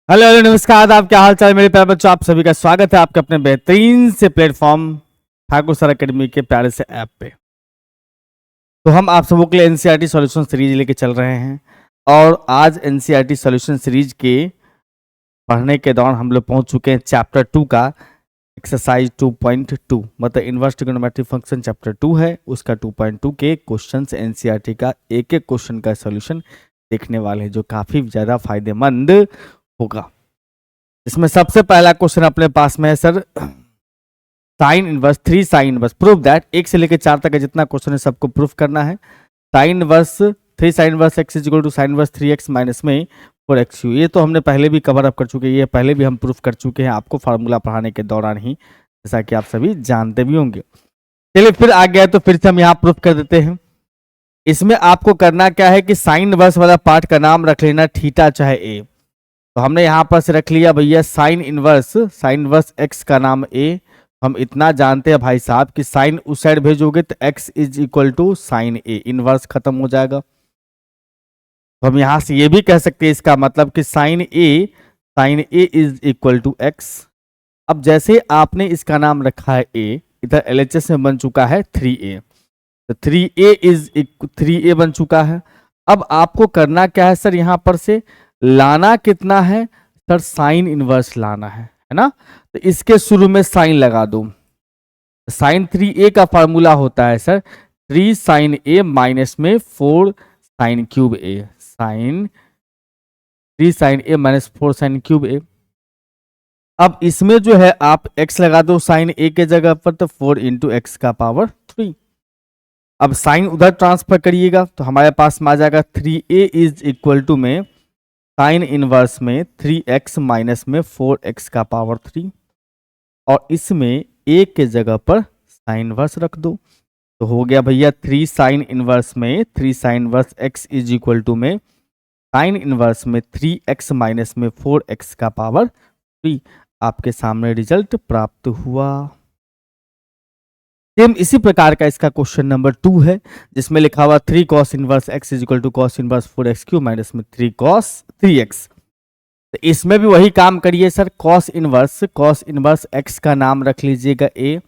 Hello hello नमस्कार। आप क्या हाल चाल मेरे प्यारे बच्चों, आप सभी का स्वागत है आपके अपने बेहतरीन से प्लेटफॉर्म ठाकुर सर एकेडमी के प्यारे से ऐप पे। तो हम आप सबों के लिए एनसीईआरटी सॉल्यूशन सीरीज लेके चल रहे हैं और आज एनसीईआरटी सॉल्यूशन सीरीज के पढ़ने के दौरान हम लोग पहुंच चुके हैं चैप्टर 2 का एक्सरसाइज 2.2, मतलब इनवर्स ट्रिग्नोमेट्रिक फंक्शन चैप्टर 2 है, उसका 2.2 के क्वेश्चंस एनसीईआरटी का एक एक क्वेश्चन का सॉल्यूशन देखने वाले हैं जो काफी ज्यादा फायदेमंद होगा। इसमें सबसे पहला क्वेश्चन अपने पास में है sir, sign inverse 3 sine inverse prove that. 1 से लेकर 4 तक का जितना क्वेश्चन है सबको प्रूफ करना है। Sine inverse 3 sine inverse x is equal to sine inverse 3x minus में 4x क्यू। ये तो हमने पहले भी कवर अप कर चुके हैं, ये पहले भी हम प्रूफ कर चुके हैं आपको फार्मूला पढ़ाने के दौरान ही, जैसा कि आप सभी जानते भी होंगे। चलिए फिर आ गया तो फिर से हम यहाँ प्रूफ कर देते हैं। इसमें आपको करना क्या है कि साइन इनवर्स वाला पार्ट का नाम रख लेना थीटा चाहे ए। तो हमने यहां पर से रख लिया भैया साइन इनवर्स एक्स का नाम ए। हम इतना जानते हैं भाई साहब कि साइन उस साइड भेजोगे तो x is equal to sine a, inverse खत्म हो जाएगा। तो हम यहां से ये भी कह सकते हैं इसका मतलब कि sine a is equal to x. अब जैसे आपने इसका नाम रखा है ए, इधर एलएचएस में बन चुका है 3a, तो 3a बन चुका है। अब आपको करना क्या है सर, यहां पर से लाना कितना है सर, साइन इनवर्स लाना है ना। तो इसके शुरू में साइन लगा दो। साइन 3a का फार्मूला होता है सर 3 साइन a माइनस में 4 sine cube a, sine 3 sine a minus 4 sine cube a। अब इसमें जो है आप x लगा दो साइन a के जगह पर, तो 4 इंटू एक्स का पावर 3। अब साइन उधर ट्रांसफर करिएगा तो हमारे पास में आ जाएगा 3a इज इक्वल टू में साइन इनवर्स में 3x माइनस में 4x का पावर 3, और इसमें a के जगह पर साइन इनवर्स रख दो। तो हो गया भैया 3 साइन इनवर्स में 3 sine inverse x is equal to में साइन इनवर्स में 3x माइनस में 4x का पावर 3। आपके सामने रिजल्ट प्राप्त हुआ। सेम इसी प्रकार का इसका क्वेश्चन नंबर 2 है, जिसमें लिखा हुआ 3 cos inverse x is equal to cos inverse 4x cube minus में 3 cos 3x। तो इसमें भी वही काम करिए सर, cos इनवर्स x का नाम रख लीजिएगा a।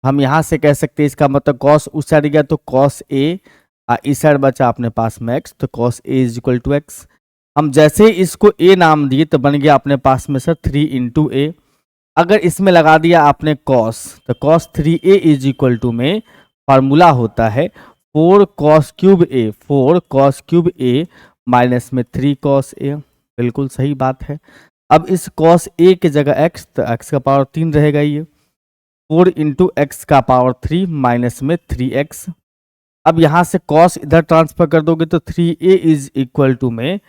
हम यहां से कह सकते हैं इसका मतलब cos उस साइड गया तो cos a, इस साइड बचा अपने पास में x, तो cos a is equal to x। हम जैसे ही इसको a नाम दिए तो बन गया अपने पास में सर 3 इंटू ए। अगर इसमें लगा दिया आपने cos, तो cos 3a is equal to में फार्मूला होता है 4 cos क्यूब a माइनस में 3 cos a। बिल्कुल सही बात है। अब इस cos a के जगह x, तो x का पावर 3 रहेगा, ये 4 इंटू एक्स का पावर 3 माइनस में 3x। अब यहां से cos इधर ट्रांसफर कर दोगे तो 3a इज इक्वल टू में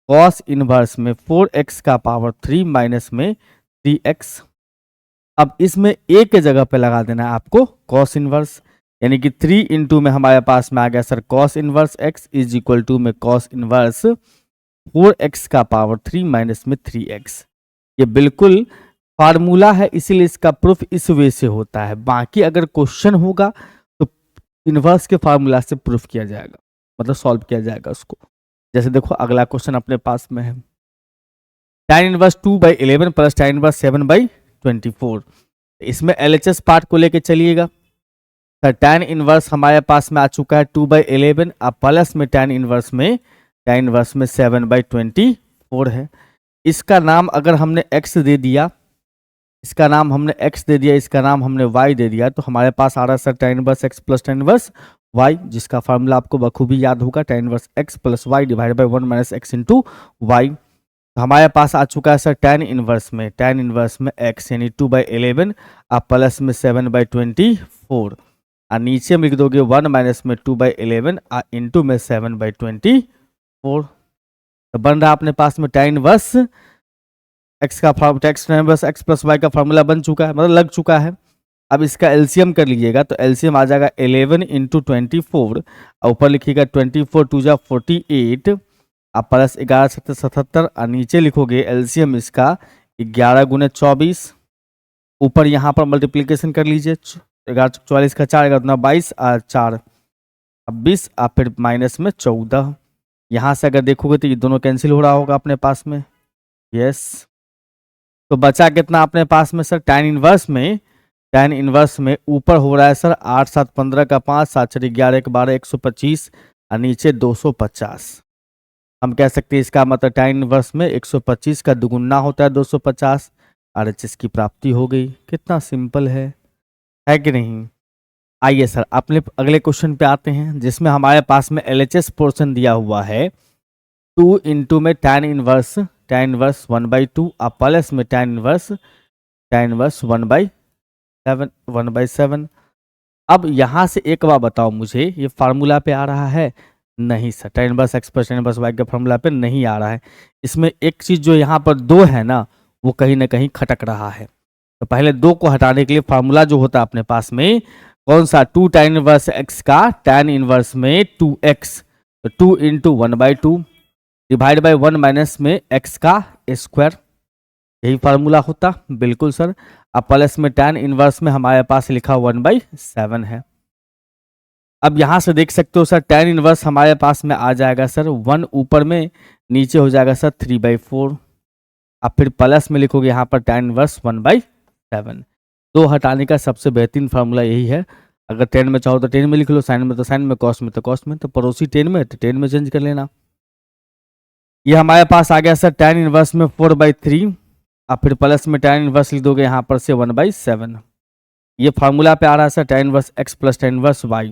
cos इनवर्स में 4x का पावर 3 माइनस में 3x। अब इसमें a के जगह पे लगा देना है आपको cos इनवर्स, यानी कि 3 इंटू में हमारे पास में आ गया sir cos inverse x is equal to में cos इनवर्स 4x का पावर 3 माइनस में 3x। ये बिल्कुल फार्मूला है, इसीलिए इसका प्रूफ इस वे से होता है। बाकी अगर क्वेश्चन होगा तो इनवर्स के फार्मूला से प्रूफ किया जाएगा, मतलब सॉल्व किया जाएगा उसको। जैसे देखो अगला क्वेश्चन अपने पास में है, tan inverse 2/11 plus tan inverse 7/24। इसमें LHS पार्ट को लेके चलिएगा। सर tan इनवर्स हमारे पास में आ चुका है 2/11, अब प्लस में tan इनवर्स में 7/24 है। इसका नाम अगर हमने x दे दिया, इसका नाम हमने x दे दिया, इसका नाम हमने y दे दिया, तो हमारे पास आ रहा है sir tan inverse x plus tan inverse y, जिसका फार्मूला आपको बखूबी याद होगा, tan inverse x plus y divide by 1 minus x into y. तो हमारे पास आ चुका है सर tan इनवर्स में x यानी 2/11 आप प्लस में 7/24, और नीचे में लिख दोगे 1 माइनस में 2/11 इंटू में 7/24। तो बन रहा अपने पास में tan इनवर्स x का x प्लस y का फार्मूला बन चुका है, मतलब लग चुका है। अब इसका एलसीएम कर लीजिएगा तो एलसीएम आ जाएगा 11 इंटू 24, और ऊपर लिखिएगा 24 2 जा 48, आप प्लस 11 7 77, और नीचे लिखोगे एलसीएम इसका 11 गुने 24। ऊपर यहाँ पर मल्टीप्लीकेशन कर लीजिए, 11 44 का 4 11 22 और 4 20, और फिर माइनस में 14। यहाँ से अगर देखोगे तो ये दोनों कैंसिल हो रहा होगा अपने पास में, यस। तो बचा कितना अपने पास में सर, tan इनवर्स में ऊपर हो रहा है सर 8 7 15 का 5, 7 6 11 1 12 125 और नीचे 250। हम कह सकते हैं इसका मतलब tan इनवर्स में 125 का दुगुना होता है 250, RHS की प्राप्ति हो गई। कितना सिंपल है कि नहीं। आइए सर अपने अगले क्वेश्चन पे आते हैं, जिसमें हमारे पास में LHS पोर्शन दिया हुआ है 2 इंटू में tan इनवर्स 1/2 और प्लस में tan इनवर्स 1/7। अब यहां से एक बार बताओ मुझे, ये फार्मूला पे आ रहा है? नहीं sir, tan inverse x plus tan inverse y के फार्मूला पे नहीं आ रहा है। इसमें एक चीज जो यहाँ पर 2 है ना, वो कहीं ना कहीं खटक रहा है। तो पहले 2 को हटाने के लिए फार्मूला जो होता है अपने पास में कौन सा, 2 tan इनवर्स x का tan इनवर्स में 2x, तो 2 इंटू 1/2 डिवाइड बाई 1 माइनस में x का स्क्वायर, यही फार्मूला होता। बिल्कुल सर। अब प्लस में tan इनवर्स में हमारे पास लिखा 1/7 है। अब यहां से देख सकते हो सर tan इनवर्स हमारे पास में आ जाएगा सर 1 ऊपर में, नीचे हो जाएगा सर 3/4। अब फिर प्लस में लिखोगे यहाँ पर tan इनवर्स 1/7। 2 हटाने का सबसे बेहतरीन फार्मूला यही है। अगर 10 में चाहो तो 10 में लिख लो, साइन में तो साइन में, कॉस में तो कॉस में, तो पड़ोसी 10 में तो 10 में चेंज कर लेना। ये हमारे पास आ गया सर tan इनवर्स में 4/3। अब फिर प्लस में tan इनवर्स लिख दोगे यहाँ पर से 1/7। ये फार्मूला पे आ रहा है sir tan inverse x plus tan inverse y,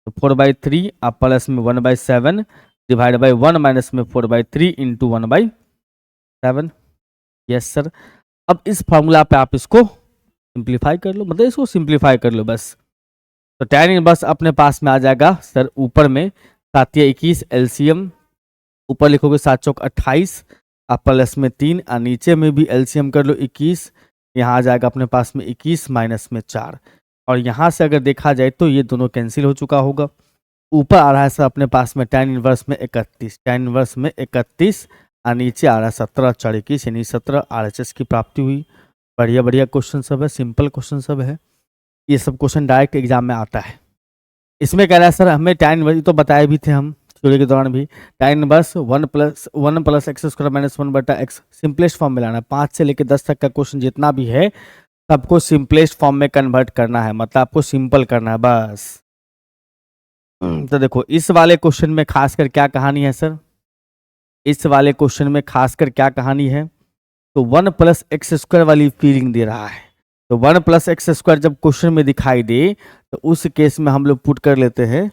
तो 4/3 अब प्लस में 1/7 डिवाइड बाई 1 माइनस में 4/3 इंटू 1/7। Yes sir. अब इस फार्मूला पे आप इसको सिंप्लीफाई कर लो, मतलब इसको सिंप्लीफाई कर लो बस। तो tan इनवर्स अपने पास में आ जाएगा सर ऊपर में 7 या 21 एलसीएम, ऊपर लिखोगे 7 चौक 28 अब प्लस में 3 और नीचे में भी एलसीएम कर लो 21, यहाँ आ जाएगा अपने पास में 21 माइनस में 4। और यहाँ से अगर देखा जाए तो ये दोनों कैंसिल हो चुका होगा। ऊपर आ रहा है सर अपने पास में tan इनवर्स में 31, tan इनवर्स में 31 और नीचे आ रहा है 17 4 21 यानी 17, RHS की प्राप्ति हुई। बढ़िया बढ़िया क्वेश्चन सब है, सिंपल क्वेश्चन सब है। ये सब क्वेश्चन डायरेक्ट एग्जाम में आता है। इसमें कह रहा है सर हमें tan इनवर्स तो बताए भी थे हम थ्योरी के दौरान भी, tan inverse 1 plus x square minus 1/x simplest form में लाना है। 5 से लेकर 10 तक का क्वेश्चन जितना भी है सबको सिंपलेस्ट फॉर्म में कन्वर्ट करना है, मतलब आपको सिंपल करना है बस। तो देखो इस वाले क्वेश्चन में खासकर क्या कहानी है सर, इस वाले क्वेश्चन में खासकर क्या कहानी है, तो 1 प्लस एक्स स्क्वायर वाली फीलिंग दे रहा है। तो 1 प्लस एक्स स्क्वायर जब क्वेश्चन में दिखाई दे तो उस केस में हम लोग पुट कर लेते हैं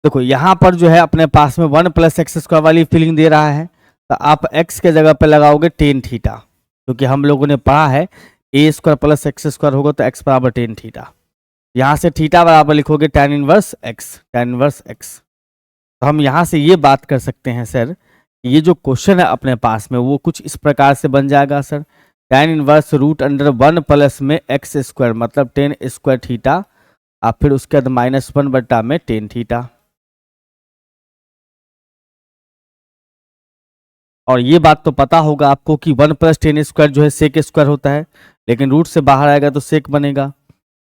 देखो यहाँ पर जो है अपने पास में 1 प्लस एक्स स्क्वायर वाली फीलिंग दे रहा है, तो आप x के जगह पे लगाओगे टेन थीटा, क्योंकि हम लोगों ने पढ़ा है ए स्क्वायर प्लस एक्स स्क्वायर होगा तो x बराबर टेन थीटा। यहाँ से थीटा बराबर लिखोगे tan इनवर्स x। तो हम यहाँ से ये बात कर सकते हैं सर, ये जो क्वेश्चन है अपने पास में वो कुछ इस प्रकार से बन जाएगा sir, tan inverse root under 1 plus में एक्स स्क्वायर मतलब टेन स्क्वायर थीटा, और फिर उसके बाद -1 बटा में टेन थीटा। और ये बात तो पता होगा आपको कि 1 प्लस टेन स्क्वायर जो है सेक स्क्वायर होता है, लेकिन रूट से बाहर आएगा तो सेक बनेगा।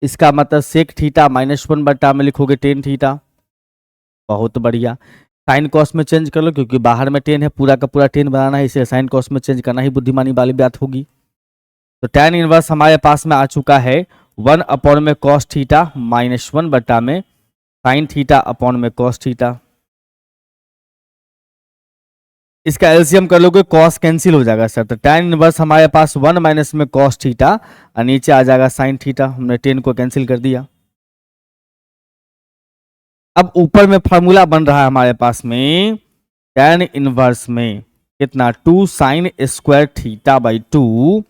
इसका मतलब सेक थीटा -1 बटा में लिखोगे टेन थीटा। बहुत बढ़िया। साइन कॉस में चेंज कर लो, क्योंकि बाहर में टेन है, पूरा का पूरा टेन बनाना है, इसे साइन कॉस में चेंज करना ही बुद्धिमानी वाली बात होगी। तो tan इनवर्स हमारे पास में आ चुका है 1 अपॉन में कॉस थीटा -1 बटा में साइन थीटा अपॉन में कॉस थीटा। इसका एलसीएम कर लोगे कॉस कैंसिल हो जाएगा सर, तो tan इनवर्स हमारे पास 1 माइनस में कॉस थीटा और नीचे आ जाएगा साइन थीटा, हमने 10 को कैंसिल कर दिया। अब ऊपर में फॉर्मूला बन रहा है हमारे पास में tan इनवर्स में कितना 2 sine square theta by 2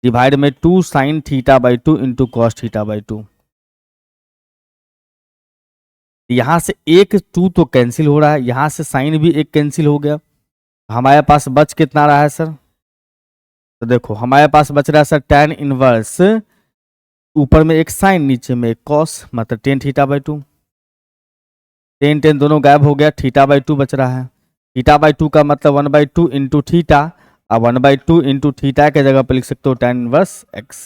divide में 2 sine theta by 2 into cos theta by 2। यहां से एक 2 तो कैंसिल हो रहा है, यहां से साइन भी एक कैंसिल हो गया, हमारे पास बच कितना रहा है सर? तो देखो हमारे पास बच रहा है सर tan इनवर्स, ऊपर में एक साइन नीचे में एक कॉस, मतलब tan theta by two. Ten ten दोनों गायब हो गया, थीटा बाई टू बच रहा है। थीटा बाई टू का मतलब 1/2 इंटू थीटा। अब 1/2 इंटू थीटा के जगह पर लिख सकते हो tan इनवर्स x।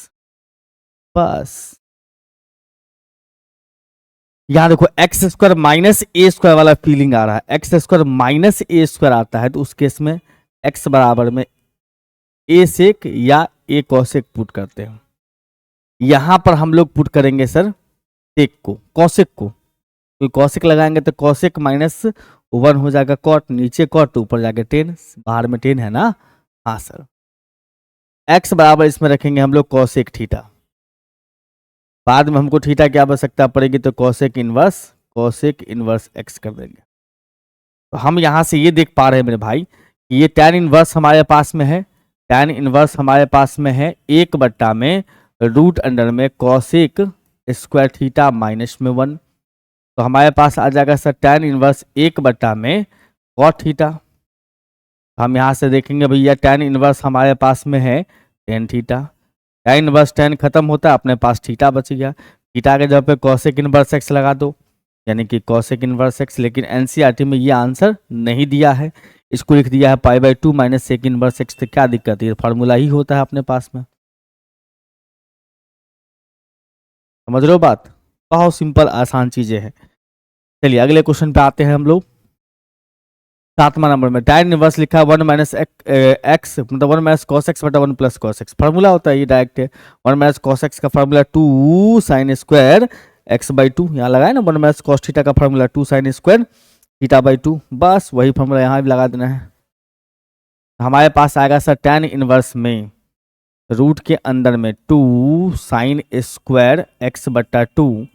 बस यहाँ देखो एक्स स्क्वायर माइनस ए स्क्वायर वाला फीलिंग आ रहा है, एक्स स्क्वायर माइनस ए स्क्वायर आता है तो उस केस में एक्स बराबर में ए सेक या ए कॉसेक पुट करते हैं। यहां पर हम लोग पुट करेंगे सर सेक को, कॉसेक को, क्योंकि कॉसेक लगाएंगे तो कॉसेक माइनस 1 हो जाएगा कॉट, नीचे कॉट तो ऊपर जाके 10, बाहर में 10 है ना। हाँ सर, एक्स बराबर इसमें रखेंगे हम लोग कॉसेक थीटा, बाद में हमको थीटा की आवश्यकता पड़ेगी तो कॉसेक इनवर्स एक्स कर देंगे। तो हम यहां से ये देख पा रहे हैं मेरे भाई कि ये tan इनवर्स हमारे पास में है, tan इनवर्स हमारे पास में है 1 में रूट अंडर में कॉसेक स्क्वायर थीटा माइनस में 1। तो हमारे पास आ जाएगा सर tan इनवर्स 1 में कॉट थीटा। हम यहाँ से देखेंगे भैया tan इनवर्स हमारे पास में है tan theta, tan inverse tan खत्म होता है, अपने पास थीटा बच गया, थीटा के जगह पे कॉसेक इनवर्स एक्स लगा दो, यानी कि कॉसेक इनवर्स एक्स। लेकिन एनसीईआरटी में ये आंसर नहीं दिया है, इसको लिख दिया है π/2 माइनस सेक इनवर्स एक्स। तो क्या दिक्कत है, फार्मूला ही होता है अपने पास में। समझ रहे हो बात, बहुत सिंपल आसान चीजें हैं। चलिए अगले क्वेश्चन पे आते हैं हम लोग। 7वां नंबर में tan इनवर्स लिखा है 1 माइनस एक्स, मतलब 1 माइनस कॉस एक्स बटा 1 प्लस कॉस एक्स। फार्मूला होता है ये डायरेक्ट है, 1 माइनस कॉस एक्स का फार्मूला 2 साइन स्क्वायर x/2, यहाँ लगाए ना 1 माइनस कॉस थीटा का फार्मूला 2 साइन स्क्वायर थीटा/2, बस वही फार्मूला यहाँ भी लगा देना है। हमारे पास आएगा सर tan इनवर्स में रूट के अंदर में 2 साइन स्क्वायर x/2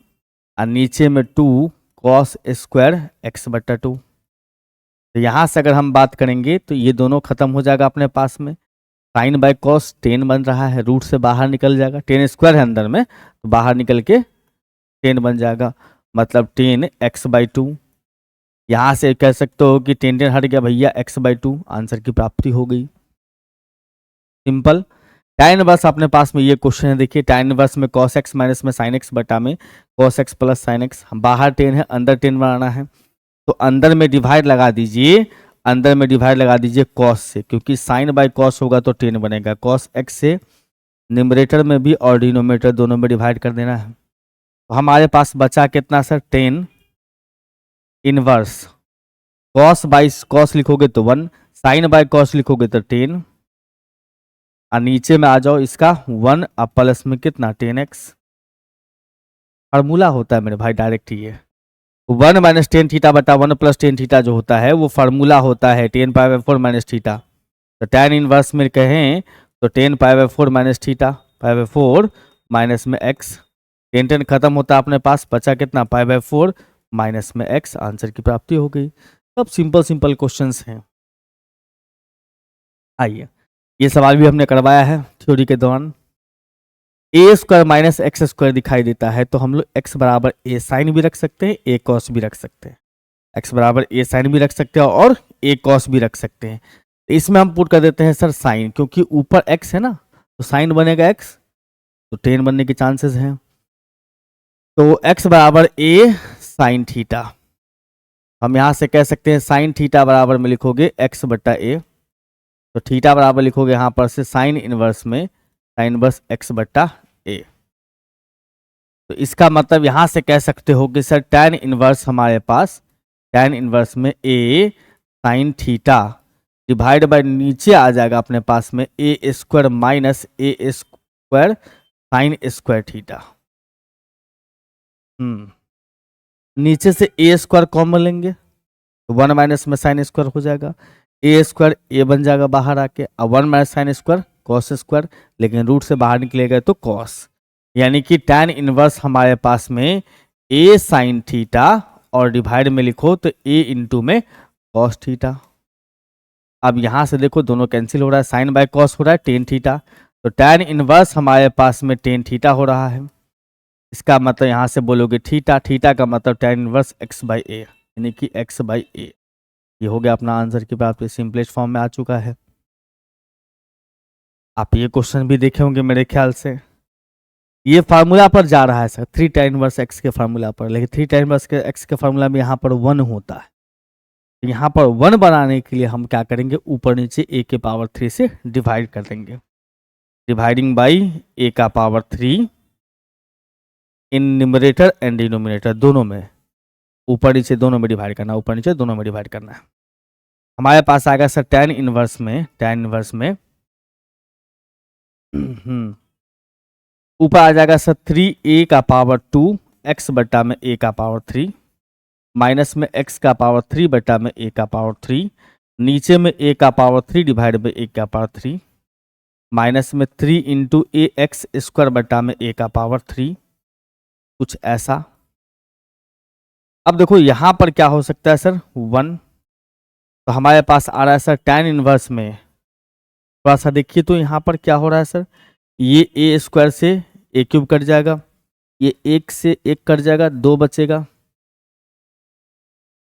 और नीचे में 2 कॉस स्क्वायर x/2। तो यहाँ से अगर हम बात करेंगे तो ये दोनों खत्म हो जाएगा अपने पास में, साइन बाय कॉस 10 बन रहा है, रूट से बाहर निकल जाएगा, 10 स्क्वायर है अंदर में तो बाहर निकल के 10 बन जाएगा, मतलब 10x/2। यहाँ से कह सकते हो कि 10 हट गया भैया, x/2 आंसर की प्राप्ति हो गई। सिंपल। tan इनवर्स अपने पास में ये क्वेश्चन है, देखिए tan इनवर्स में cos x माइनस में sin x बटा में cos x plus sin x, बाहर 10 है अंदर 10 बनाना है तो अंदर में डिवाइड लगा दीजिए, अंदर में डिवाइड लगा दीजिए cos से, क्योंकि sin बाय cos होगा तो 10 बनेगा। cos x से न्यूमरेटर में भी और डिनोमिनेटर दोनों में डिवाइड कर देना है। तो हमारे पास बचा कितना sir, 10 inverse cos by cos लिखोगे तो 1, sin बाय cos लिखोगे तो 10, और नीचे में आ जाओ इसका 1 अब प्लस में कितना 10x। फार्मूला होता है मेरे भाई डायरेक्ट ये 1 माइनस 10 थीटा बटा 1 प्लस 10 थीटा जो होता है वो फार्मूला होता है 10π/4 माइनस थीटा। तो tan इनवर्स में कहें तो 10π/4 माइनस थीटा, π/4 माइनस में x, 10 खत्म होता है अपने पास, बचा कितना π/4 माइनस में x, आंसर की प्राप्ति हो गई। सब सिंपल सिंपल क्वेश्चंस हैं। आइए ये सवाल भी हमने करवाया है थ्योरी के दौरान। ए स्क्वायर माइनस एक्स स्क्वायर दिखाई देता है तो हम लोग एक्स बराबर ए साइन भी रख सकते हैं, ए कॉस भी रख सकते हैं, एक्स बराबर ए साइन भी रख सकते हैं और ए कॉस भी रख सकते हैं। इसमें हम पुट कर देते हैं सर साइन, क्योंकि ऊपर एक्स है ना तो साइन बनेगा एक्स, तो 10 बनने के चांसेस हैं। तो एक्स बराबर ए साइन थीटा, हम यहाँ से कह सकते हैं साइन थीटा बराबर में लिखोगे एक्स बटा ए, तो थीटा बराबर लिखोगे यहाँ पर से साइन इनवर्स में साइन इनवर्स एक्स बटा ए। तो इसका मतलब यहाँ से कह सकते हो कि सर tan इनवर्स हमारे पास tan इनवर्स में ए साइन थीटा डिवाइड बाय नीचे आ जाएगा अपने पास में ए स्क्वायर माइनस ए स्क्वायर साइन स्क्वायर थीटा। नीचे से ए स्क्वायर कॉमन लेंगे तो 1 माइनस में साइन स्क्वायर हो जाएगा, ए स्क्वायर ए बन जाएगा बाहर आके, अब 1 minus sine square cos square, लेकिन रूट से बाहर निकलेगा तो कॉस, यानी कि tan इनवर्स हमारे पास में ए साइन थीटा और डिवाइड में लिखो तो ए इंटू में कॉस थीटा। अब यहां से देखो दोनों कैंसिल हो रहा है, साइन बाय कॉस हो रहा है tan थीटा, तो tan इनवर्स हमारे पास में tan थीटा हो रहा है। इसका मतलब यहां से बोलोगे थीटा, थीटा का मतलब tan इनवर्स x बाई ए, यानी कि x बाई ए। ये हो गया अपना आंसर की बात, सिंपलेस्ट फॉर्म में आ चुका है। आप ये क्वेश्चन भी देखे होंगे मेरे ख्याल से। ये फार्मूला पर जा रहा है सर, 3 tan इनवर्स एक्स के फार्मूला पर, लेकिन 3 tan इनवर्स एक्स के फार्मूला में यहाँ पर 1 होता है। यहाँ पर 1 बनाने के लिए हम क्या करेंगे, ऊपर नीचे a के पावर 3 से डिवाइड कर देंगे। डिवाइडिंग बाई a का power 3 in numerator and denominator दोनों में, ऊपर नीचे दोनों में डिवाइड करना, ऊपर नीचे दोनों में डिवाइड करना है। हमारे पास आएगा सर tan इनवर्स में ऊपर आ जाएगा सर 3a का पावर 2 x बट्टा में a का पावर 3 माइनस में x का पावर 3 बट्टा में a का पावर 3, नीचे में a का पावर 3 डिवाइड बाई a का पावर 3 माइनस में 3 इंटू ए एक्स स्क्वायर बट्टा में a का पावर 3, कुछ ऐसा। अब देखो यहाँ पर क्या हो सकता है सर, 1। तो हमारे पास आ रहा है सर tan इनवर्स में, थोड़ा सा देखिए तो यहाँ पर क्या हो रहा है सर, ये a स्क्वायर से a क्यूब कट जाएगा, ये 1 से 1 कट जाएगा, 2 बचेगा।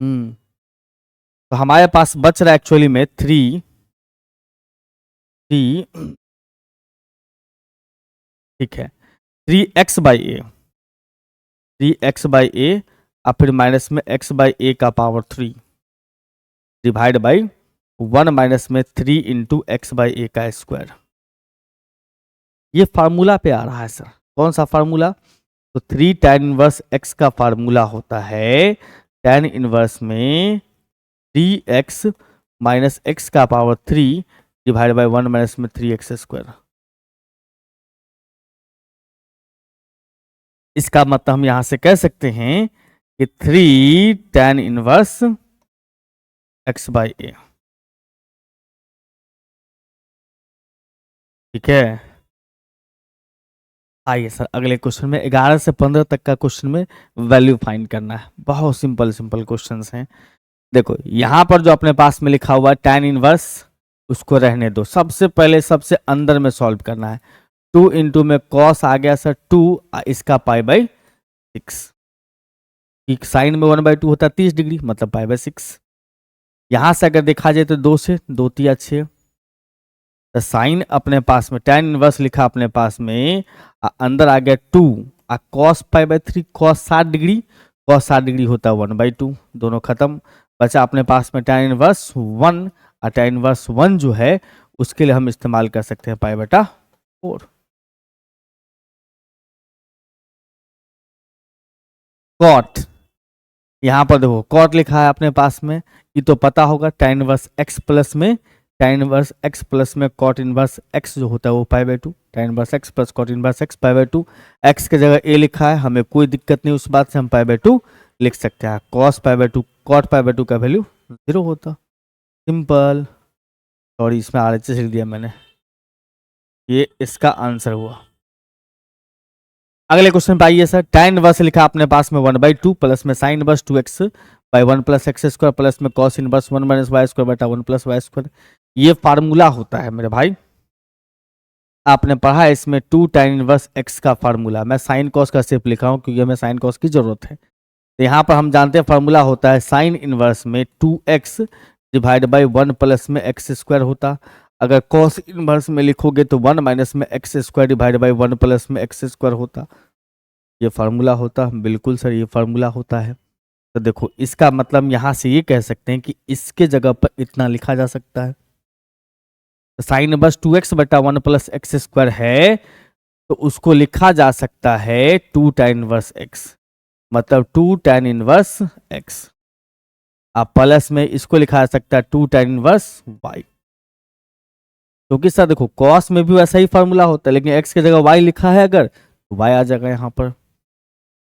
तो हमारे पास बच रहा है एक्चुअली में 3 ठीक है, 3x by A, 3x by ए और फिर माइनस में x बाई ए का पावर 3 डिवाइड बाई 1 माइनस में 3 इंटू एक्स बाई ए का स्क्वायर। ये फार्मूला पे आ रहा है सर, कौन सा फार्मूला, तो 3 tan इनवर्स x का फार्मूला होता है tan इनवर्स में 3x माइनस एक्स का पावर 3 डिवाइड बाई 1 माइनस में 3x स्क्वायर। इसका मतलब हम यहां से कह सकते हैं कि 3 tan इनवर्स x बाई ए। ठीक है, आइए सर अगले क्वेश्चन में 11 से 15 तक का क्वेश्चन में वैल्यू फाइंड करना है। बहुत सिंपल क्वेश्चंस हैं। देखो यहां पर जो अपने पास में लिखा हुआ है tan इनवर्स, उसको रहने दो, सबसे पहले सबसे अंदर में सॉल्व करना है। 2 इंटू में कॉस आ गया सर 2, इसका पाई बाई 6, साइन में 1/2 होता है 30 डिग्री, मतलब पाई बाई 6। यहां से अगर देखा जाए तो 2 से 2 तिया 6, तो साइन अपने पास में tan इनवर्स लिखा अपने पास में, अंदर आ गया 2 cos pi by 3, cos 60 degree, cos 60 degree होता है 1/2, दोनों खत्म। बचा अपने पास में tan इनवर्स 1, और tan इनवर्स 1 जो है उसके लिए हम इस्तेमाल कर सकते हैं पाई बटा 4। कॉट, यहाँ पर देखो कॉट लिखा है अपने पास में, ये तो पता होगा tan इनवर्स x प्लस में, tan इनवर्स x प्लस में कॉट इनवर्स x जो होता है वो pi by 2, tan inverse x plus cot inverse x pi by 2। x की जगह a लिखा है, हमें कोई दिक्कत नहीं, उस बात से हम पाई बाई 2 लिख सकते हैं। Cos pi by 2 cot pi by 2 का वैल्यू 0 होता, सिंपल। सॉरी इसमें RHS लिख दिया मैंने, ये इसका आंसर हुआ। अगले क्वेश्चन पे आइए सर, tan इनवर्स लिखा अपने पास में 1/2 प्लस में sine inverse 2x by 1 plus x square plus में cos inverse 1 minus y square बटा 1 प्लस वाई स्क्वायर। ये फार्मूला होता है मेरे भाई, आपने पढ़ा है इसमें 2 tan इनवर्स x का फार्मूला। मैं साइन कॉस का सिर्फ लिखा हूं क्योंकि हमें साइन कॉस की जरूरत है। तो यहाँ पर हम जानते हैं फार्मूला होता है साइन इनवर्स में 2x डिवाइड बाई 1 प्लस में एक्स स्क्वायर होता। अगर कॉस इनवर्स में लिखोगे तो 1 माइनस में x square divide by 1 plus में एक्स स्क्वायर होता। ये फार्मूला होता, बिल्कुल सर ये फार्मूला होता है। तो देखो इसका मतलब यहाँ से ये कह सकते हैं कि इसके जगह पर इतना लिखा जा सकता है। साइन इनवर्स 2x बटा 1 प्लस एक्स स्क्वायर है, तो उसको लिखा जा सकता है 2 tan इनवर्स x, मतलब 2 tan इनवर्स x। अब प्लस में इसको लिखा जा सकता है 2 tan इनवर्स y, क्योंकि सर देखो कॉस में भी वैसा ही फार्मूला होता है, लेकिन x की जगह y लिखा है अगर, तो y आ जाएगा यहाँ पर।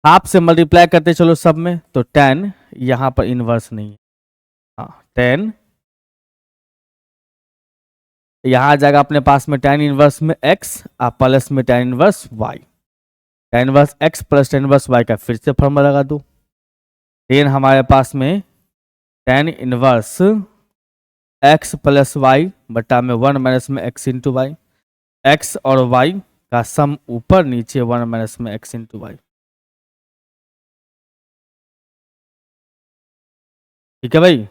हाफ से मल्टीप्लाई करते चलो सब में, तो tan यहाँ पर इनवर्स नहीं है, हाँ tan यहाँ आ जाएगा अपने पास में tan इनवर्स में x और प्लस में tan inverse y। tan inverse x plus tan inverse y का फिर से फॉर्मूला लगा दो। देन हमारे पास में tan inverse x plus y बटा में 1 माइनस में x इंटू वाई, x और y का सम ऊपर नीचे 1 माइनस में x इंटू वाई। ठीक है भाई,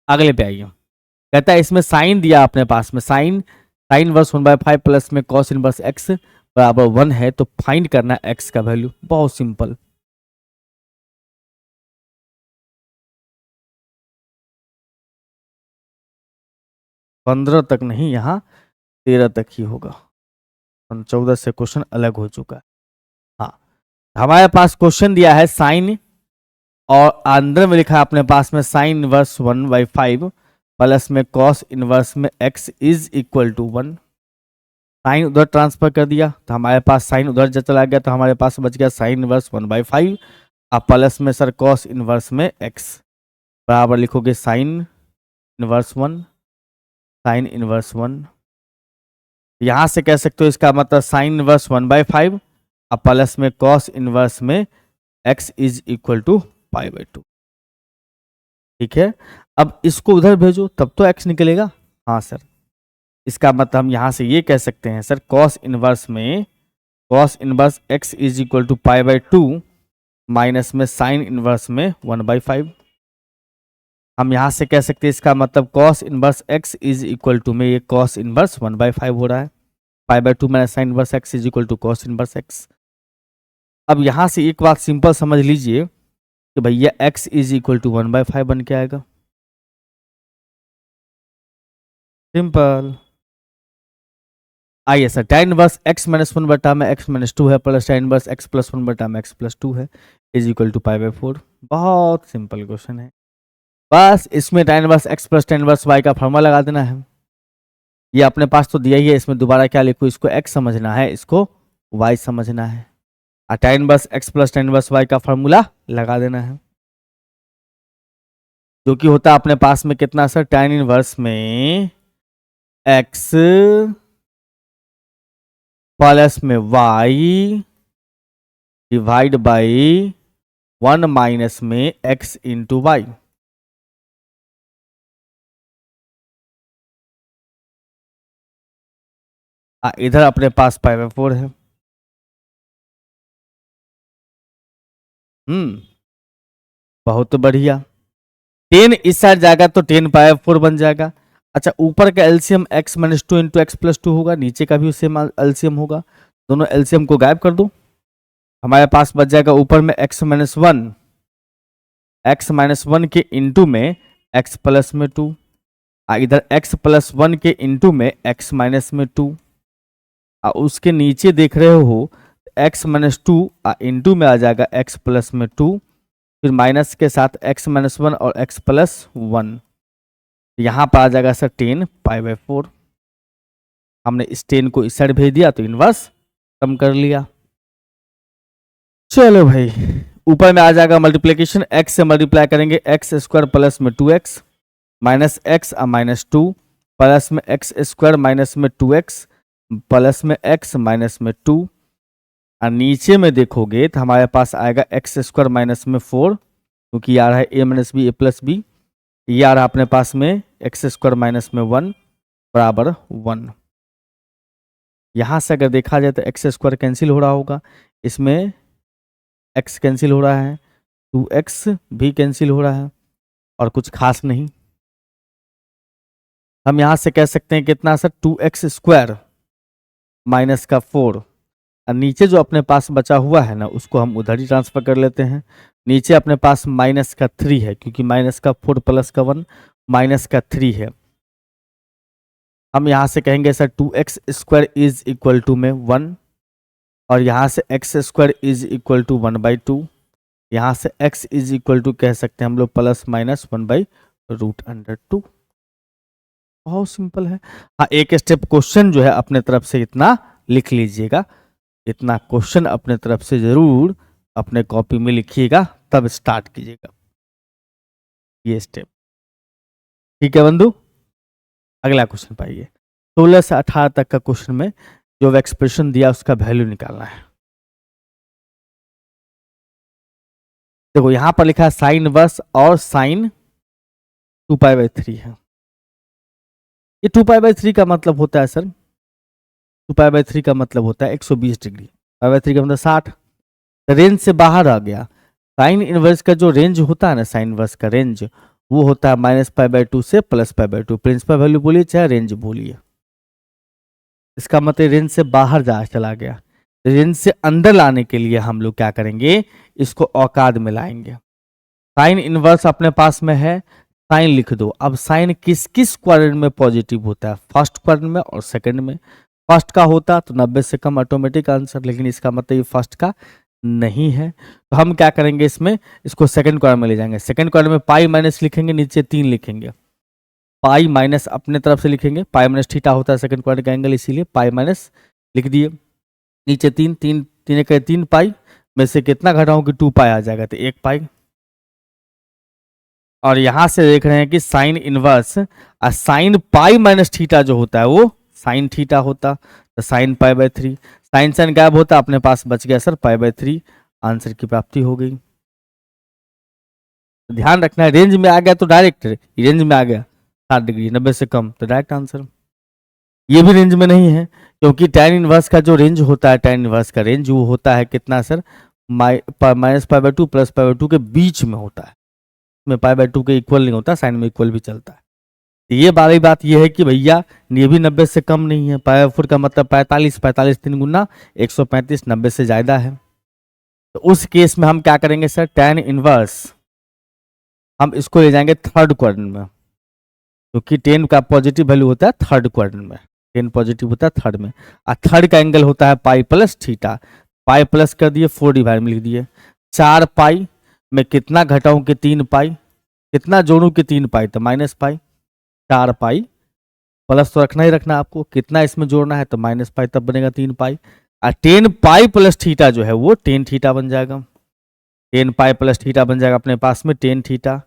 अगले पे आइए, कहता है इसमें साइन दिया अपने पास में, साइन साइन इनवर्स 1/5 प्लस में कॉस इनवर्स एक्स बराबर 1 है, तो फाइंड करना है एक्स का वैल्यू। बहुत सिंपल, पंद्रह तक नहीं, यहाँ 13 तक ही होगा, 14 से क्वेश्चन अलग हो चुका है। हाँ, हमारे पास क्वेश्चन दिया है साइन, और अंदर में लिखा है अपने पास में साइन इनवर्स 1/5 प्लस में कॉस इनवर्स में x is equal to 1। Sine उधर ट्रांसफर कर दिया तो हमारे पास साइन उधर जब चला गया तो हमारे पास बच गया साइन इनवर्स 1/5, अब प्लस में सर कॉस इनवर्स में एक्स बराबर लिखोगे साइन इनवर्स 1, साइन इनवर्स 1। यहां से कह सकते हो इसका मतलब साइन इनवर्स 1/5 अब प्लस में कॉस इनवर्स में एक्स इज इक्वल टू π/2। ठीक है, अब इसको उधर भेजो तब तो एक्स निकलेगा। हाँ सर, इसका मतलब हम यहां से ये कह सकते हैं sir cos inverse x is equal to π/2 minus में साइन इनवर्स में 1/5। हम यहां से कह सकते हैं इसका मतलब cos inverse x is equal to में ये कॉस इनवर्स 1/5 हो रहा है, π/2 minus sine inverse x is equal to cos inverse x. अब यहां से एक बात सिंपल समझ लीजिए कि भैया x इज इक्वल टू 1/5 बन के आएगा, सिंपल। आइए sir, tan inverse x minus 1 बटा में x माइनस 2 है plus tan inverse x plus 1 बटा में x प्लस 2 है इज इक्वल टू π/4। बहुत सिंपल क्वेश्चन है, बस इसमें tan inverse x plus tan inverse y का फॉर्मूला लगा देना है। ये अपने पास तो दिया ही है, इसमें दोबारा क्या लिखो, इसको x समझना है, इसको y समझना है, और tan inverse x plus tan inverse y का फॉर्मूला लगा देना है, जो कि होता है अपने पास में कितना सर, tan इनवर्स में x प्लस में y डिवाइड बाई 1 माइनस में x इंटू वाई। इधर अपने पास π/4 है। बहुत बढ़िया, 10 इस साइड जाएगा तो 10/4 बन जाएगा। अच्छा, ऊपर का LCM x minus 2 into x plus 2 होगा, नीचे का भी सेम एलसीएम होगा, दोनों एलसीएम को गायब कर दो, हमारे पास बच जाएगा ऊपर में x माइनस 1 के इंटू में x प्लस में 2, इधर x प्लस 1 के इंटू में x माइनस में 2, उसके नीचे देख रहे हो x माइनस 2 इंटू में आ जाएगा x प्लस में 2, फिर माइनस के साथ x माइनस 1 और x प्लस 1, यहाँ पर आ जाएगा सर 10π/4। हमने इस 10 को इस साइड भेज दिया तो इनवर्स कम कर लिया। चलो भाई, ऊपर में आ जाएगा मल्टीप्लीकेशन, x से मल्टीप्लाई करेंगे एक्स स्क्वायर प्लस में 2x minus x minus 2 plus में x स्क्वायर माइनस में 2x प्लस में x माइनस में 2, और नीचे में देखोगे तो हमारे पास आएगा एक्स स्क्वायर माइनस में 4, क्योंकि आ रहा है a minus b a plus b, ये आ रहा है अपने पास में एक्स स्क्वायर माइनस में 1 बराबर 1। यहाँ से अगर देखा जाए तो एक्स स्क्वायर कैंसिल हो रहा होगा, इसमें x कैंसिल हो रहा है, 2x भी कैंसिल हो रहा है, और कुछ खास नहीं। हम यहाँ से कह सकते हैं कितना सर, 2x स्क्वायर माइनस का 4, और नीचे जो अपने पास बचा हुआ है ना उसको हम उधर ही ट्रांसफर कर लेते हैं। नीचे अपने पास माइनस का 3 है, क्योंकि माइनस का 4 प्लस का 1 माइनस का 3 है। हम यहाँ से कहेंगे sir 2x square is equal to में 1, और यहाँ से x square is equal to 1/2, यहाँ से x इज इक्वल टू कह सकते हैं हम लोग प्लस माइनस 1/√2। बहुत सिंपल है। हाँ, एक स्टेप क्वेश्चन जो है अपने तरफ से इतना लिख लीजिएगा, इतना क्वेश्चन अपने तरफ से जरूर अपने कॉपी में लिखिएगा, तब स्टार्ट कीजिएगा ये स्टेप। ठीक है बंधु, अगला क्वेश्चन पाइए। 16 से 18 तक का क्वेश्चन में जो एक्सप्रेशन दिया उसका वैल्यू निकालना है। देखो यहां पर लिखा है साइन इनवर्स और साइन 2π/3 है। ये 2π/3 का मतलब होता है सर, 2π/3 का मतलब होता है 120 डिग्री, π/3 का मतलब 60। रेंज से बाहर आ गया। साइन इनवर्स का जो रेंज होता है ना, साइन इनवर्स का रेंज वो होता है -π/2 से +π/2। प्रिंसिपल वैल्यू बोलिए चाहे रेंज बोलिए, इसका मतलब रेंज से बाहर जा चला गया। रेंज से अंदर लाने के लिए हम लोग क्या करेंगे, इसको औकाद में लाएंगे। साइन इनवर्स अपने पास में है, साइन लिख दो। अब साइन किस किस क्वाड्रेंट में पॉजिटिव होता है, फर्स्ट क्वाड्रेंट में और सेकंड में। फर्स्ट का होता तो 90 से कम ऑटोमेटिक आंसर, लेकिन इसका मतलब ये फर्स्ट का नहीं है। तो हम क्या करेंगे इसमें, इसको सेकंड क्वाड्रेंट में ले जाएंगे। सेकंड क्वाड्रेंट में पाई माइनस लिखेंगे, नीचे 3 लिखेंगे। पाई माइनस अपने तरफ से लिखेंगे, पाई माइनस थीटा होता है सेकंड क्वाड्रेंट का एंगल, इसीलिए पाई माइनस लिख दिए। नीचे 3 3 3 के 3 पाई में से कितना घटाऊं कि 2 पाई आ जाएगा, तो 1 पाई। और यहां से देख रहे हैं कि sine inverse sine pi minus theta जो होता है वो साइन थीटा होता, तो साइन π/3। साइन साइन गायब होता, अपने पास बच गया सर π/3। आंसर की प्राप्ति हो गई। तो ध्यान रखना है, रेंज में आ गया तो डायरेक्ट, रेंज में आ गया 60 डिग्री 90 से कम तो डायरेक्ट आंसर। ये भी रेंज में नहीं है, क्योंकि tan इनवर्स का जो रेंज होता है, tan इनवर्स का रेंज वो होता है कितना सर, -π/2 +π/2 के बीच में होता है। में π/2 के इक्वल नहीं होता, साइन में इक्वल भी चलता है। तो ये वाली बात ये है कि भैया ये भी 90 से कम नहीं है। π/4 का मतलब 45, 45 3 गुना 135, 90 से ज्यादा है। तो उस केस में हम क्या करेंगे सर, tan इनवर्स हम इसको ले जाएंगे थर्ड क्वाड्रेंट में, क्योंकि 10 का पॉजिटिव वैल्यू होता है थर्ड क्वाड्रेंट में, 10 पॉजिटिव होता है थर्ड में। और थर्ड का एंगल होता है pi plus theta. Pi plus कर दिए, 4 डिवाइड में लिख दिए। 4 पाई में कितना घटाऊं कि 3 पाई, कितना जोड़ूं कि 3 पाई, तो -पाई। 4 पाई प्लस तो रखना ही रखना आपको, कितना इसमें जोड़ना है तो -पाई, तब बनेगा 3 पाई। और 10 पाई प्लस थीटा जो है वो 10 थीटा बन जाएगा। 10 पाई प्लस थीटा बन जाएगा अपने पास में 10 थीटा,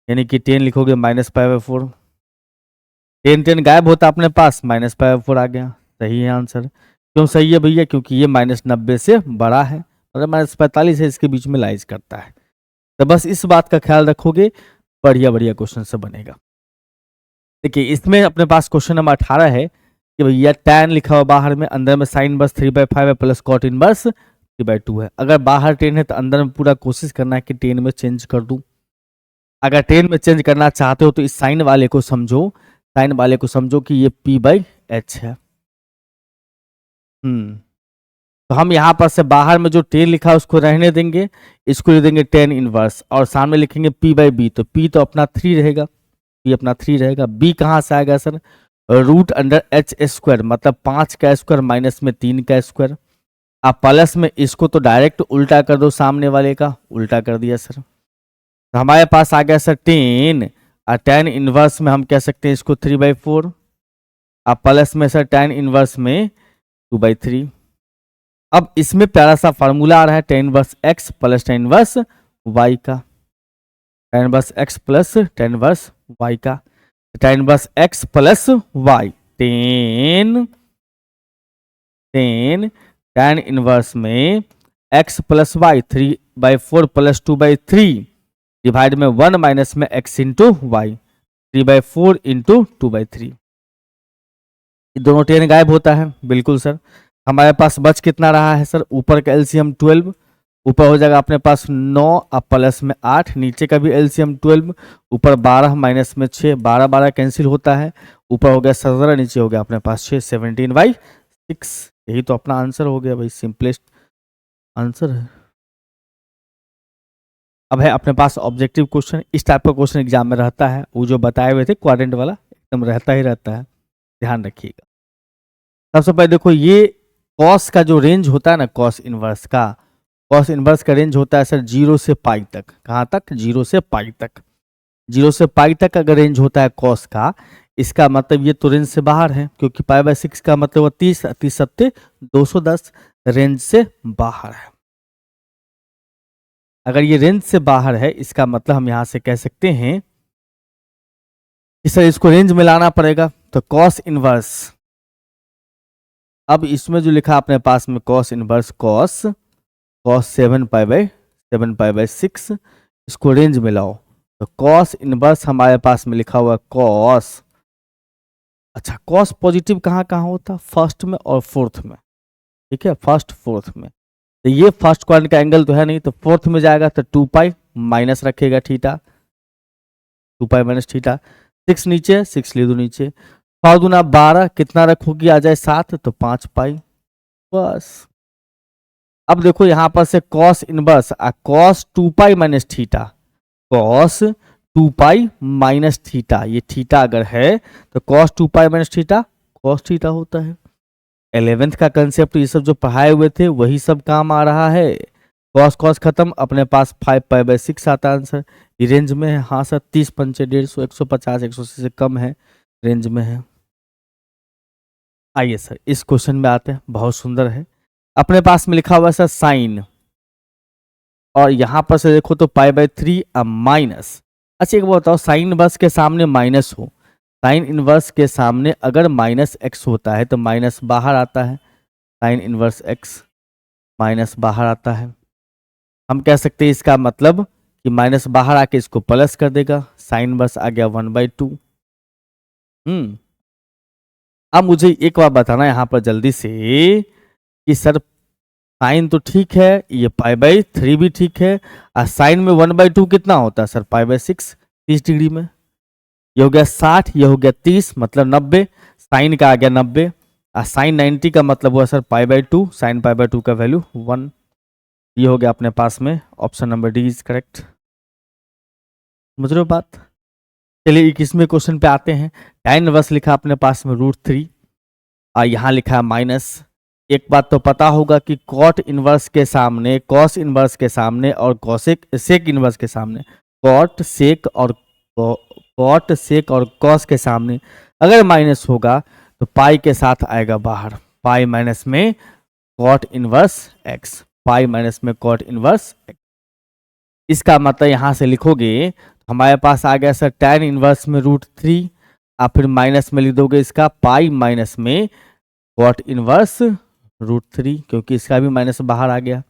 यानी कि 10 लिखोगे -π/4। 10 10 गायब होता अपने पास, -π/4 आ गया। सही है आंसर। क्यों सही है भैया, क्योंकि ये -90 से बड़ा है, अगर -45 है इसके बीच में लाइज करता है। तो बस इस बात का ख्याल रखोगे, बढ़िया बढ़िया क्वेश्चन से बनेगा। देखिए इसमें अपने पास क्वेश्चन नंबर 18 है कि भैया tan लिखा हुआ बाहर में, अंदर में साइन इनवर्स 3/5 है प्लस कॉट इनवर्स 3/2 है। अगर बाहर 10 है तो अंदर में पूरा कोशिश करना है कि 10 में चेंज कर दूं। अगर 10 में चेंज करना चाहते हो तो इस साइन वाले को समझो, साइन वाले को समझो कि ये P/H है। तो हम यहाँ पर से बाहर में जो 10 लिखा है उसको रहने देंगे, इसको ले देंगे tan इनवर्स और सामने लिखेंगे P/B। तो P तो अपना 3 रहेगा, P अपना 3 रहेगा। B कहाँ से आएगा सर, √h², मतलब 5 का स्क्वायर माइनस में 3 का स्क्वायर। आप प्लस में इसको तो डायरेक्ट उल्टा कर दो, सामने वाले का उल्टा कर दिया सर। तो हमारे पास आ गया सर 10, और tan इनवर्स में हम कह सकते हैं इसको 3/4। आप प्लस में सर tan इनवर्स में 2/3। अब इसमें प्यारा सा फार्मूला आ रहा है tan inverse x plus tan inverse y का, tan inverse x plus tan inverse y का। tan inverse x plus y, tan inverse में x plus y 3/4 plus 2/3 divide में 1 माइनस में x इंटू वाई, 3/4 इंटू 2/3। दोनों 10 गायब होता है, बिल्कुल सर। हमारे पास बच कितना रहा है सर, ऊपर का एलसीएम 12, ऊपर हो जाएगा अपने पास 9 और प्लस में 8, नीचे का भी एलसीएम 12, ऊपर 12 माइनस में 6, 12 12 कैंसिल होता है, ऊपर हो गया 17, नीचे हो गया अपने पास 6, 17/6। यही तो अपना आंसर हो गया भाई, सिंपलेस्ट आंसर है। अब है अपने पास ऑब्जेक्टिव क्वेश्चन। इस टाइप का क्वेश्चन एग्जाम में रहता है, वो जो बताए हुए थे क्वाड्रेंट वाला एकदम रहता ही रहता है, ध्यान रखिएगा। सबसे पहले देखो ये कॉस का जो रेंज होता है ना, कॉस इनवर्स का रेंज होता है सर 0 से पाई तक। कहाँ तक, 0 से पाई तक। 0 से पाई तक अगर रेंज होता है कॉस का, इसका मतलब ये तो रेंज से बाहर है, क्योंकि π/6 का मतलब 30, 30 सत्ते 210, रेंज से बाहर है। अगर ये रेंज से बाहर है, इसका मतलब हम यहां से कह सकते हैं कि सर इसको रेंज में लाना पड़ेगा। तो कॉस इनवर्स, अब इसमें जो लिखा अपने पास में कॉस इनवर्स, कॉस 7π/6, इसको रेंज में लाओ। तो कॉस इनवर्स हमारे पास में लिखा हुआ कॉस, अच्छा कॉस पॉजिटिव कहाँ कहाँ होता, फर्स्ट में और फोर्थ में, ठीक है, फर्स्ट फोर्थ में। तो ये फर्स्ट क्वाड्रेंट का एंगल तो है नहीं, तो फोर्थ में जाएगा तो 2 पाई माइनस रखेगा थीटा, 2 पाई माइनस थीटा। 6 नीचे, 6 ले दो नीचे, 6 दूना 12, कितना रखोगी आ जाए 7, तो 5 पाई बस। अब देखो यहाँ पर से cos inverse cos 2 pi minus theta, cos 2 pi minus theta, ये थीटा अगर है तो cos 2 pi minus theta cos theta होता है। 11th का कंसेप्ट ये सब जो पढ़ाए हुए थे वही सब काम आ रहा है। कॉस कॉस खत्म, अपने पास 5 पाई बाई 6 आता आंसर। ये रेंज में है, हाँ सर 30 पंचे 150, 150 180 से कम है, रेंज में है। आइए सर इस क्वेश्चन में आते हैं, बहुत सुंदर है। अपने पास में लिखा हुआ है सर साइन, और यहां पर से देखो तो पाई बाई 3 माइनस। अच्छा एक बात बताओ, साइन इनवर्स के सामने माइनस हो, साइन इनवर्स के सामने अगर माइनस एक्स होता है तो माइनस बाहर आता है, साइन इनवर्स एक्स माइनस बाहर आता है। हम कह सकते हैं इसका मतलब कि माइनस बाहर आके इसको प्लस कर देगा, साइन इनवर्स आ गया 1/2। अब मुझे एक बार बताना यहाँ पर जल्दी से कि सर साइन तो ठीक है, ये पाई बाई 3 भी ठीक है, और साइन में 1/2 कितना होता है सर पाई बाई 6, 30 डिग्री में। ये हो गया 60, ये हो गया 30, मतलब 90, साइन का आ गया 90, और साइन 90 का मतलब हुआ sir pi by 2, sine pi by 2 का वैल्यू 1। ये हो गया अपने पास में, option number D is correct. समझ रहे हो बात। चलिए 21वें क्वेश्चन पे आते हैं। tan इनवर्स लिखा अपने पास में √3, और यहाँ लिखा है माइनस। एक बात तो पता होगा कि कॉट इनवर्स के सामने, कॉस इनवर्स के सामने और कॉसेक सेक इनवर्स के सामने, कॉट सेक और कॉस के सामने अगर माइनस होगा तो पाई के साथ आएगा बाहर, पाई माइनस में cot inverse x, pi minus में कॉट इनवर्स एक्स। इसका मतलब यहां से लिखोगे तो हमारे पास आ गया सर tan इनवर्स में √3, आप फिर माइनस में लिख दोगे इसका पाई माइनस में कॉट इनवर्स √3, क्योंकि इसका भी माइनस बाहर आ गया,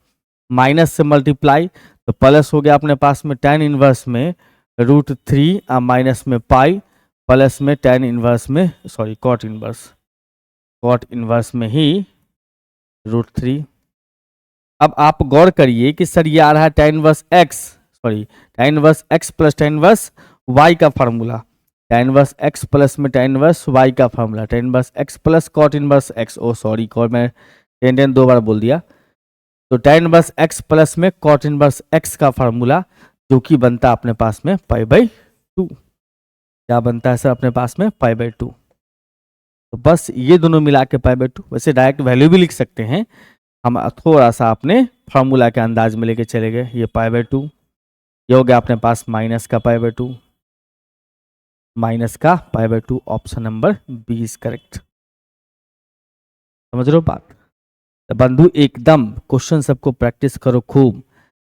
माइनस से मल्टीप्लाई तो प्लस हो गया अपने पास में tan इनवर्स में √3 माइनस में पाई, प्लस में tan इनवर्स में सॉरी कॉट इनवर्स में ही √3। अब आप गौर करिए कि सर ये आ रहा है tan inverse x, sorry tan inverse x plus tan inverse y का formula, tan inverse x plus में tan इनवर्स y का formula, tan inverse x plus cot inverse x, ओ सॉरी कॉट में tan 2 बार बोल दिया, तो tan इनवर्स x प्लस में cot inverse x का formula जो कि बनता है अपने पास में पाई बाई 2। क्या बनता है सर अपने पास में पाई बाई 2। तो बस ये दोनों मिला के पाई बाई 2, वैसे डायरेक्ट वैल्यू भी लिख सकते हैं, हम थोड़ा सा अपने फार्मूला के अंदाज में लेके चले गए। ये पाई बाई 2, ये हो गया अपने पास माइनस का पाई बाई 2, माइनस का pi by 2, option number b is correct. समझ रहे हो बात। तो बंधु एकदम क्वेश्चन सबको प्रैक्टिस करो खूब,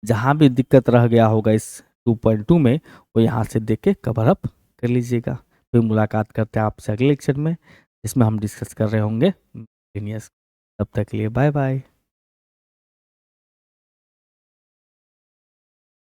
जहां भी दिक्कत रह गया होगा इस 2.2 में वो यहाँ से देख के कवर अप कर लीजिएगा। फिर मुलाकात करते हैं आपसे अगले लेक्चर में, जिसमें हम डिस्कस कर रहे होंगे। तब तक के लिए बाय बाय।